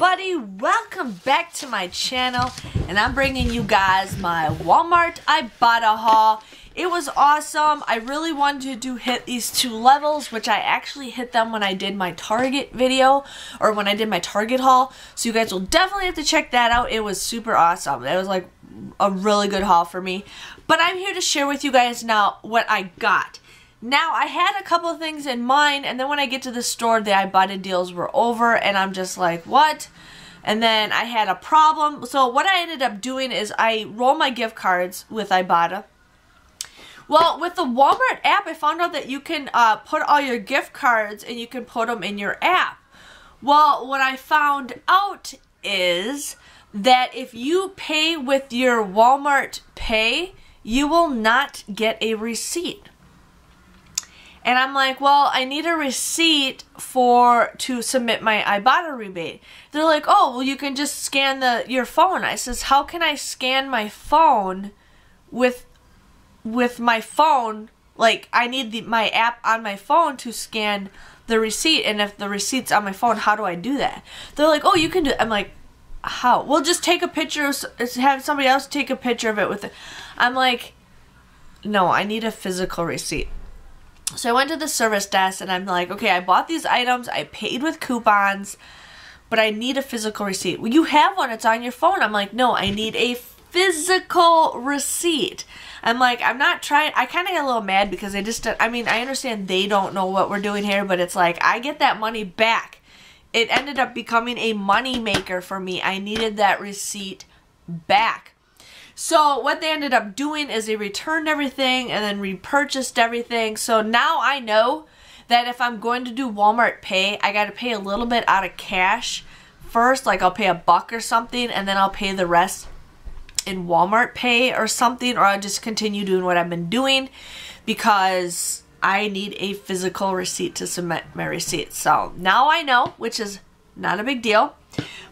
everybody, welcome back to my channel, and I'm bringing you guys my Walmart Ibotta haul. It was awesome. I really wanted to hit these two levels, which I actually hit them when I did my Target video, or when I did my Target haul, so you guys will definitely have to check that out. It was super awesome. It was like a really good haul for me, but I'm here to share with you guys now what I got. Now, I had a couple of things in mind, and then when I get to the store, the Ibotta deals were over, and I'm just like, what? And then I had a problem. So what I ended up doing is I roll my gift cards with Ibotta. Well, with the Walmart app, I found out that you can put all your gift cards, and you can put them in your app. Well, what I found out is that if you pay with your Walmart Pay, you will not get a receipt. And I'm like, well, I need a receipt to submit my Ibotta rebate. They're like, oh, well, you can just scan your phone. I says, how can I scan my phone with my phone? Like, I need my app on my phone to scan the receipt. And if the receipt's on my phone, how do I do that? They're like, oh, you can do it. I'm like, how? Well, just take a picture, have somebody else take a picture of it with it. I'm like, no, I need a physical receipt. So I went to the service desk and I'm like, okay, I bought these items, I paid with coupons, but I need a physical receipt. Well, you have one, it's on your phone. I'm like, no, I need a physical receipt. I'm like, I'm not trying, I kind of got a little mad because I mean, I understand they don't know what we're doing here, but it's like, I get that money back. It ended up becoming a money maker for me. I needed that receipt back. So what they ended up doing is they returned everything and then repurchased everything. So now I know that if I'm going to do Walmart Pay, I got to pay a little bit out of cash first. Like I'll pay $1 or something, and then I'll pay the rest in Walmart Pay or something. Or I'll just continue doing what I've been doing because I need a physical receipt to submit my receipt. So now I know, which is not a big deal.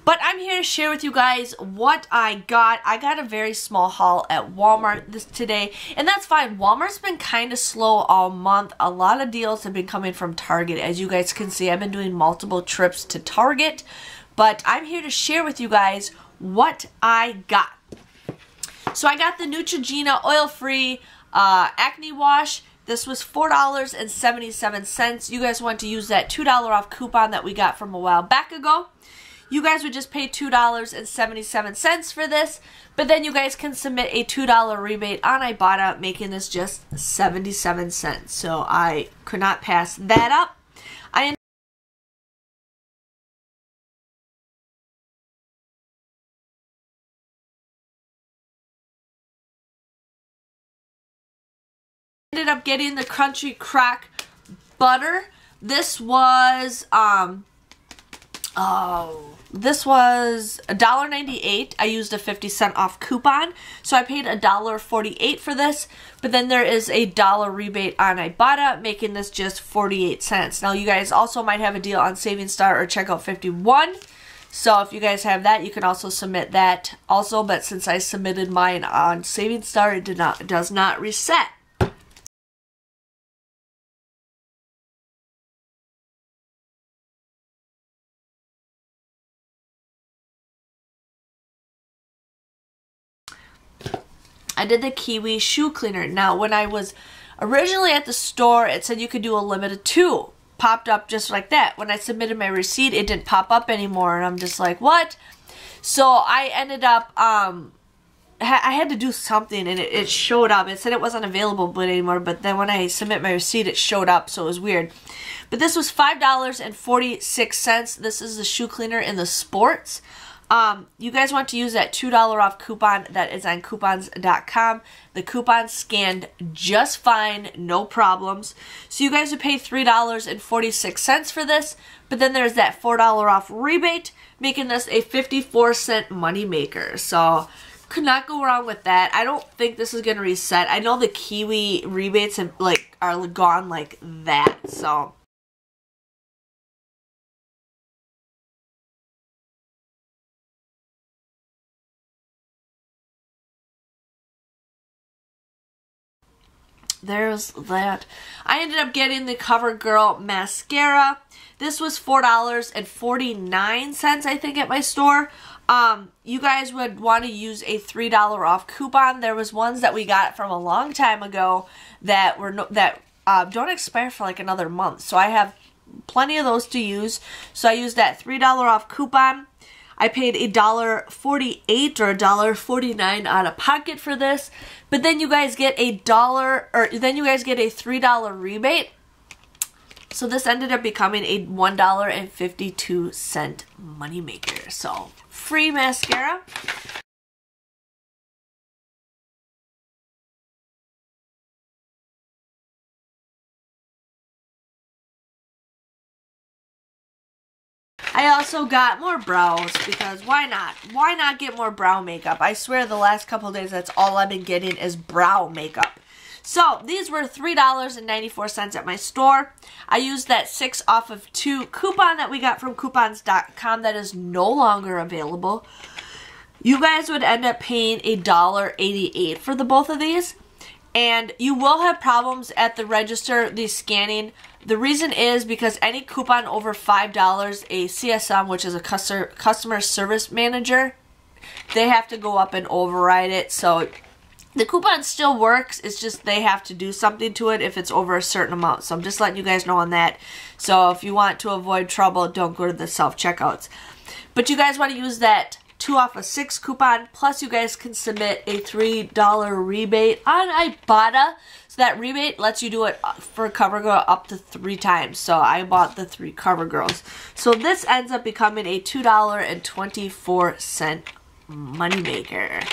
But I'm here to share with you guys what I got. I got a very small haul at Walmart today, and that's fine. Walmart's been kind of slow all month. A lot of deals have been coming from Target. As you guys can see, I've been doing multiple trips to Target, but I'm here to share with you guys what I got. So I got the Neutrogena oil-free acne wash. This was $4.77. You guys want to use that $2 off coupon that we got from a while back ago. You guys would just pay $2.77 for this, but then you guys can submit a $2 rebate on Ibotta, making this just 77 cents. So I could not pass that up. I ended up getting the Crunchy Crack butter. This was this was $1.98. I used a 50-cent off coupon, so I paid $1.48 for this, but then there is a $1 rebate on Ibotta, making this just 48 cents. Now, you guys also might have a deal on Saving Star or Checkout 51, so if you guys have that, you can also submit that also, but since I submitted mine on Saving Star, it does not reset. I did the Kiwi shoe cleaner. Now, when I was originally at the store, it said you could do a limit of 2. Popped up just like that. When I submitted my receipt, it didn't pop up anymore, and I'm just like, what? So I ended up, I had to do something, and it showed up. It said it wasn't available anymore, but then when I submit my receipt, it showed up, so it was weird. But this was $5.46. This is the shoe cleaner in the sports. You guys want to use that $2 off coupon that is on coupons.com. The coupon scanned just fine, no problems. So you guys would pay $3.46 for this, but then there's that $4 off rebate, making this a 54-cent money maker. So could not go wrong with that. I don't think this is going to reset. I know the Kiwi rebates are gone like that, so there's that. I ended up getting the CoverGirl mascara. This was $4.49, I think, at my store. You guys would want to use a $3 off coupon. There was ones that we got from a long time ago that were don't expire for like another month. So I have plenty of those to use. So I used that $3 off coupon. I paid $1.48 or $1.49 out of pocket for this. But then you guys get a $3 rebate. So this ended up becoming a $1.52 moneymaker. So free mascara. I also got more brows because why not? Why not get more brow makeup? I swear the last couple of days that's all I've been getting is brow makeup. So these were $3.94 at my store. I used that 6 off of 2 coupon that we got from coupons.com that is no longer available. You guys would end up paying $1.88 for the both of these. And you will have problems at the register, the scanning. The reason is because any coupon over $5, a CSM, which is a customer service manager, they have to go up and override it. So the coupon still works. It's just they have to do something to it if it's over a certain amount. So I'm just letting you guys know on that. So if you want to avoid trouble, don't go to the self-checkouts. But you guys want to use that 2 off of 6 coupon, plus you guys can submit a $3 rebate on Ibotta. So that rebate lets you do it for CoverGirl up to 3 times. So I bought the 3 CoverGirls. So this ends up becoming a $2.24 moneymaker.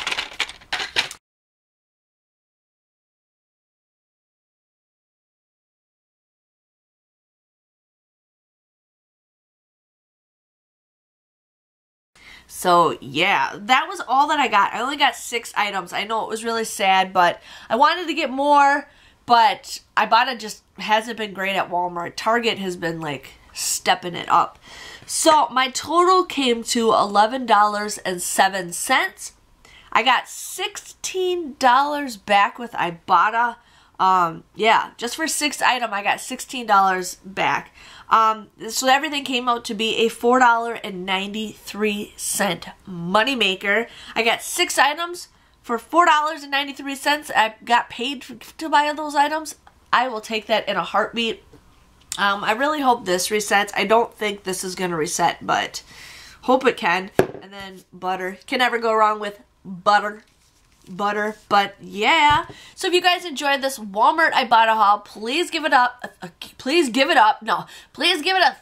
So yeah, that was all that I got. I only got 6 items. I know it was really sad, but I wanted to get more, but Ibotta just hasn't been great at Walmart. Target has been like stepping it up. So my total came to $11.07. I got $16 back with Ibotta. Yeah, just for 6 items, I got $16 back. So everything came out to be a $4.93 moneymaker. I got 6 items for $4.93. I got paid to buy those items. I will take that in a heartbeat. I really hope this resets. I don't think this is going to reset, but hope it can. And then butter. Can never go wrong with butter. But yeah, so if you guys enjoyed this Walmart Ibotta haul, please give it a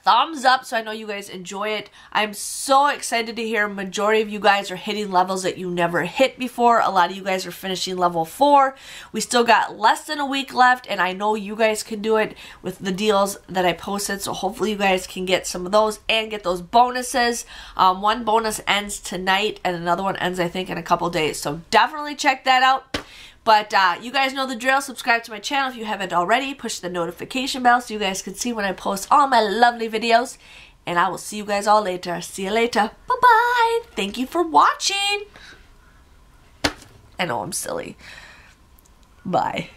thumbs up so I know you guys enjoy it. I'm so excited to hear majority of you guys are hitting levels that you never hit before. A lot of you guys are finishing level 4. We still got less than a week left, and I know you guys can do it with the deals that I posted, so hopefully you guys can get some of those and get those bonuses. One bonus ends tonight and another one ends I think in a couple days, so definitely check that out. But you guys know the drill. Subscribe to my channel if you haven't already. Push the notification bell so you guys can see when I post all my lovely videos. And I will see you guys all later. See you later. Bye-bye. Thank you for watching. I know I'm silly. Bye.